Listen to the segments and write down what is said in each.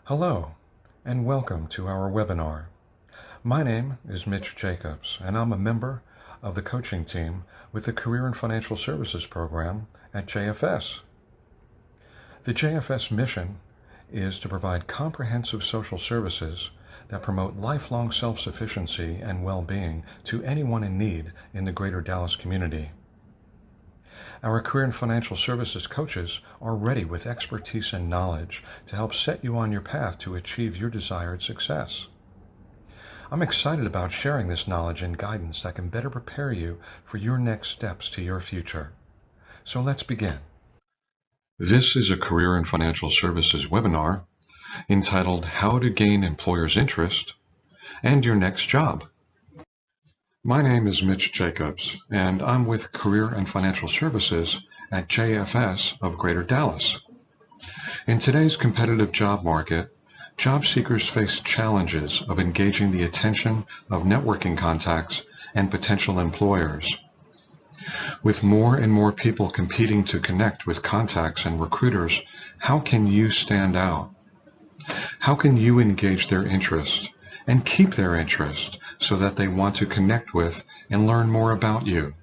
Hello, and welcome to our webinar. My name is Mitch Jacobs, and I'm a member of the coaching team with the Career and Financial Services program at JFS. The JFS mission is to provide comprehensive social services that promote lifelong self-sufficiency and well-being to anyone in need in the greater Dallas community. Our career and financial services coaches are ready with expertise and knowledge to help set you on your path to achieve your desired success. I'm excited about sharing this knowledge and guidance that can better prepare you for your next steps to your future. So let's begin. This is a career and financial services webinar entitled How to Gain Employers' Interest and Your Next Job. My name is Mitch Jacobs, and I'm with Career and Financial Services at JFS of Greater Dallas. In today's competitive job market, job seekers face challenges of engaging the attention of networking contacts and potential employers. With more and more people competing to connect with contacts and recruiters, how can you stand out? How can you engage their interest and keep their interest so that they want to connect with and learn more about you?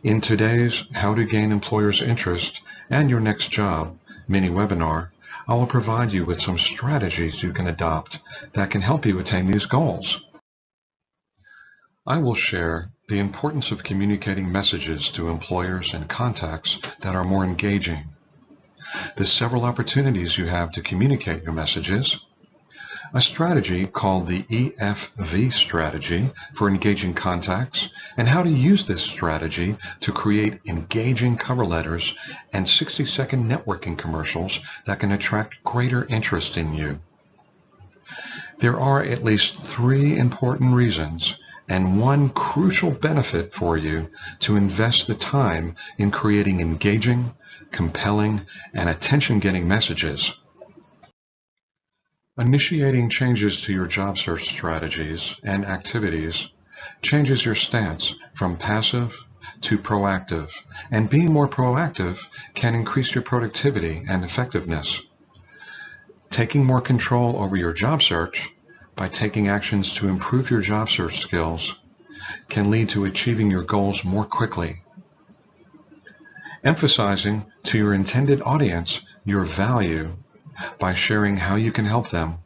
In today's How to Gain Employers' Interest and Your Next Job mini webinar, I will provide you with some strategies you can adopt that can help you attain these goals. I will share the importance of communicating messages to employers and contacts that are more engaging, the several opportunities you have to communicate your messages, a strategy called the Efv strategy for engaging contacts, and how to use this strategy to create engaging cover letters and 60-second networking commercials that can attract greater interest in you. There are at least 3 important reasons and 1 crucial benefit for you to invest the time in creating engaging, compelling, and attention-getting messages. Initiating changes to your job search strategies and activities changes your stance from passive to proactive, and being more proactive can increase your productivity and effectiveness. Taking more control over your job search by taking actions to improve your job search skills can lead to achieving your goals more quickly. Emphasizing to your intended audience your value by sharing how you can help them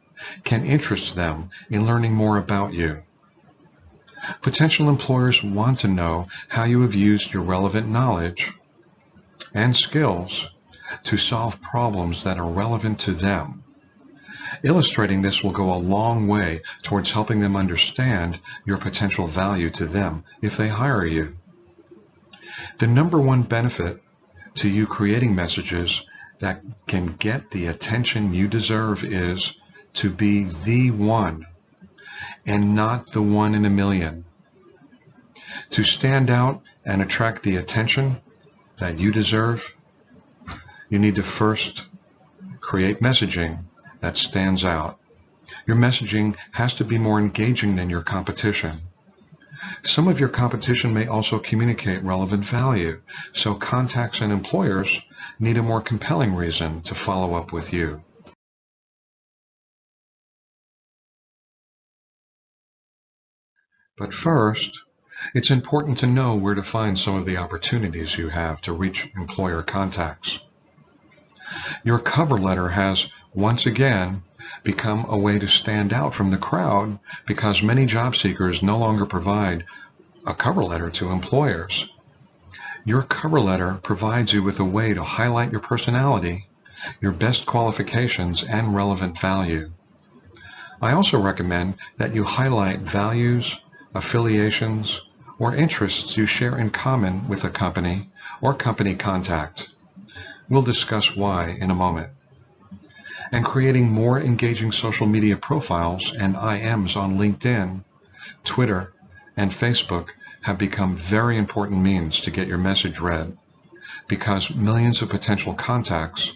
can interest them in learning more about you. Potential employers want to know how you have used your relevant knowledge and skills to solve problems that are relevant to them. Illustrating this will go a long way towards helping them understand your potential value to them if they hire you. The number 1 benefit to you creating messages that can get the attention you deserve is to be the one and not the one in a million. To stand out and attract the attention that you deserve, you need to first create messaging that stands out. Your messaging has to be more engaging than your competition. Some of your competition may also communicate relevant value, so contacts and employers need a more compelling reason to follow up with you. But first, it's important to know where to find some of the opportunities you have to reach employer contacts. Your cover letter has, once again, become a way to stand out from the crowd because many job seekers no longer provide a cover letter to employers. Your cover letter provides you with a way to highlight your personality, your best qualifications, and relevant value. I also recommend that you highlight values, affiliations, or interests you share in common with a company or company contact. We'll discuss why in a moment. And creating more engaging social media profiles and IMs on LinkedIn, Twitter, and Facebook have become very important means to get your message read because millions of potential contacts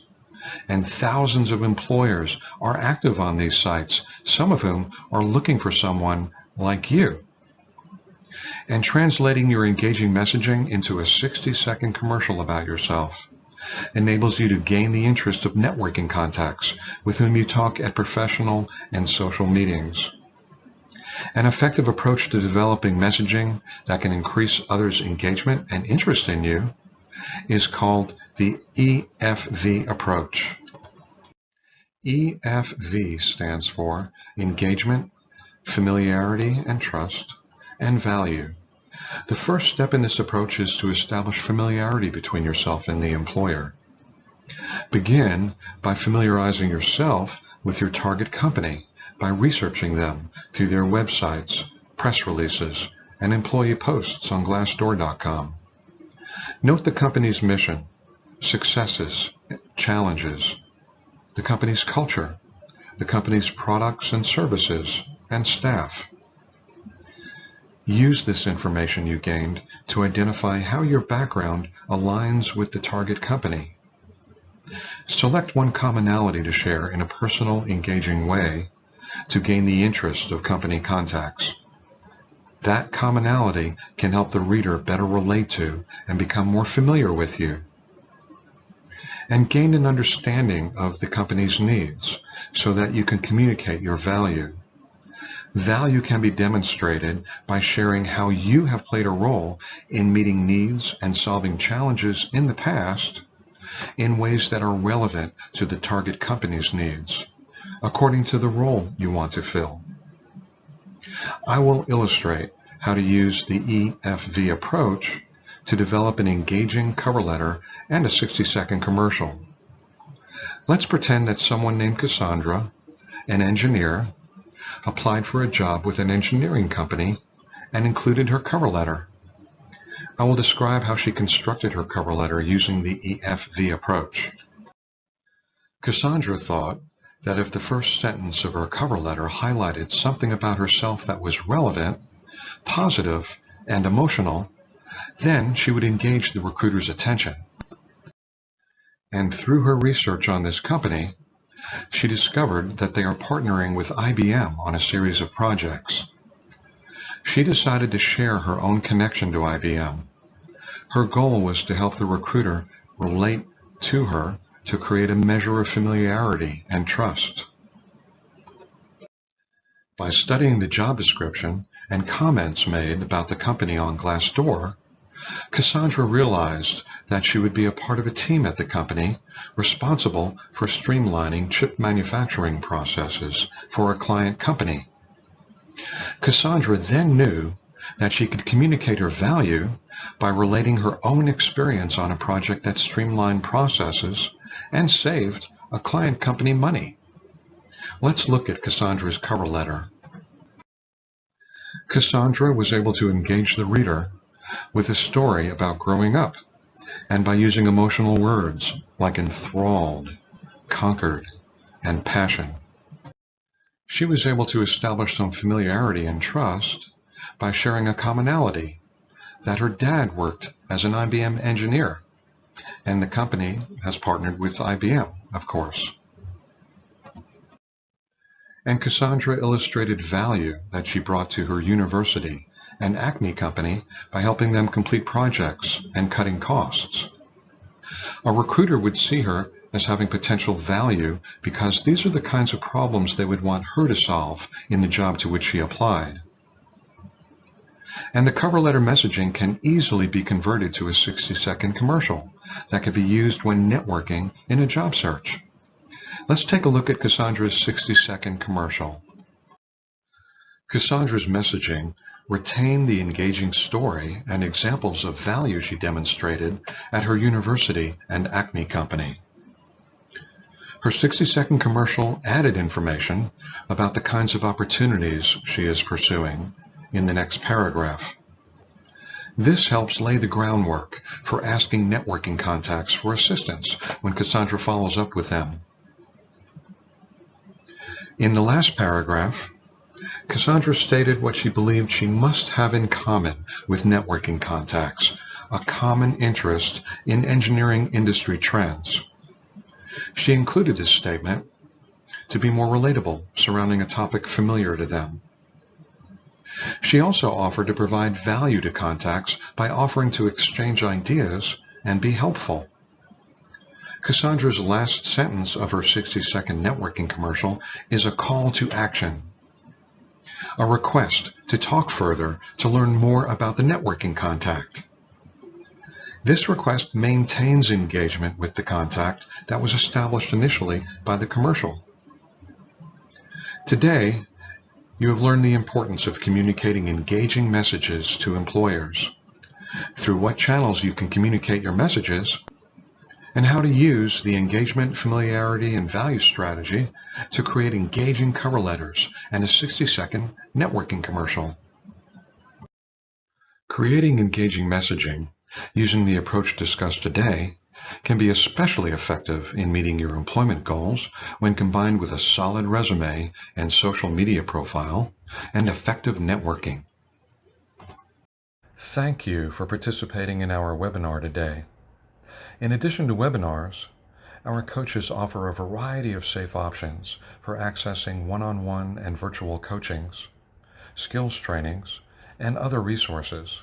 and thousands of employers are active on these sites, some of whom are looking for someone like you. And translating your engaging messaging into a 60-second commercial about yourself enables you to gain the interest of networking contacts with whom you talk at professional and social meetings. An effective approach to developing messaging that can increase others' engagement and interest in you is called the Efv Approach. EFV stands for engagement, familiarity and trust, and value. The first step in this approach is to establish familiarity between yourself and the employer. Begin by familiarizing yourself with your target company by researching them through their websites, press releases, and employee posts on Glassdoor.com. Note the company's mission, successes, challenges, the company's culture, the company's products and services, and staff. Use this information you gained to identify how your background aligns with the target company. Select one commonality to share in a personal, engaging way to gain the interest of company contacts. That commonality can help the reader better relate to and become more familiar with you, and gain an understanding of the company's needs so that you can communicate your value. Value can be demonstrated by sharing how you have played a role in meeting needs and solving challenges in the past in ways that are relevant to the target company's needs, according to the role you want to fill. I will illustrate how to use the EFV approach to develop an engaging cover letter and a 60-second commercial. Let's pretend that someone named Cassandra, an engineer, applied for a job with an engineering company and included her cover letter. I will describe how she constructed her cover letter using the EFV approach. Cassandra thought that if the first sentence of her cover letter highlighted something about herself that was relevant, positive, and emotional, then she would engage the recruiter's attention. And through her research on this company, she discovered that they are partnering with IBM on a series of projects. She decided to share her own connection to IBM. Her goal was to help the recruiter relate to her to create a measure of familiarity and trust. By studying the job description and comments made about the company on Glassdoor, Cassandra realized that she would be a part of a team at the company responsible for streamlining chip manufacturing processes for a client company. Cassandra then knew that she could communicate her value by relating her own experience on a project that streamlined processes and saved a client company money. Let's look at Cassandra's cover letter. Cassandra was able to engage the reader with a story about growing up, and by using emotional words like enthralled, conquered, and passion. She was able to establish some familiarity and trust by sharing a commonality, that her dad worked as an IBM engineer, and the company has partnered with IBM, of course. And Cassandra illustrated value that she brought to her university and Acme company by helping them complete projects and cutting costs. A recruiter would see her as having potential value because these are the kinds of problems they would want her to solve in the job to which she applied. And the cover letter messaging can easily be converted to a 60-second commercial that can be used when networking in a job search. Let's take a look at Cassandra's 60-second commercial. Cassandra's messaging retained the engaging story and examples of value she demonstrated at her university and Acme company. Her 60-second commercial added information about the kinds of opportunities she is pursuing in the next paragraph. This helps lay the groundwork for asking networking contacts for assistance when Cassandra follows up with them. In the last paragraph, Cassandra stated what she believed she must have in common with networking contacts, a common interest in engineering industry trends. She included this statement to be more relatable, surrounding a topic familiar to them. She also offered to provide value to contacts by offering to exchange ideas and be helpful. Cassandra's last sentence of her 60-second networking commercial is a call to action, a request to talk further to learn more about the networking contact. This request maintains engagement with the contact that was established initially by the commercial. Today, you have learned the importance of communicating engaging messages to employers, through what channels you can communicate your messages, and how to use the engagement, familiarity, and value strategy to create engaging cover letters and a 60-second networking commercial. Creating engaging messaging using the approach discussed today can be especially effective in meeting your employment goals when combined with a solid resume and social media profile and effective networking. Thank you for participating in our webinar today. In addition to webinars, our coaches offer a variety of safe options for accessing one-on-one and virtual coachings, skills trainings, and other resources.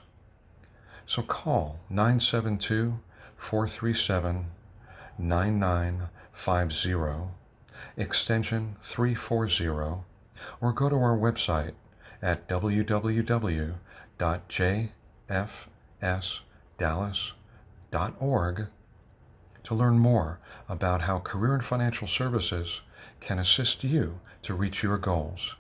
So call 972-437-9950, extension 340, or go to our website at www.jfsdallas.org to learn more about how Career and Financial Services can assist you to reach your goals.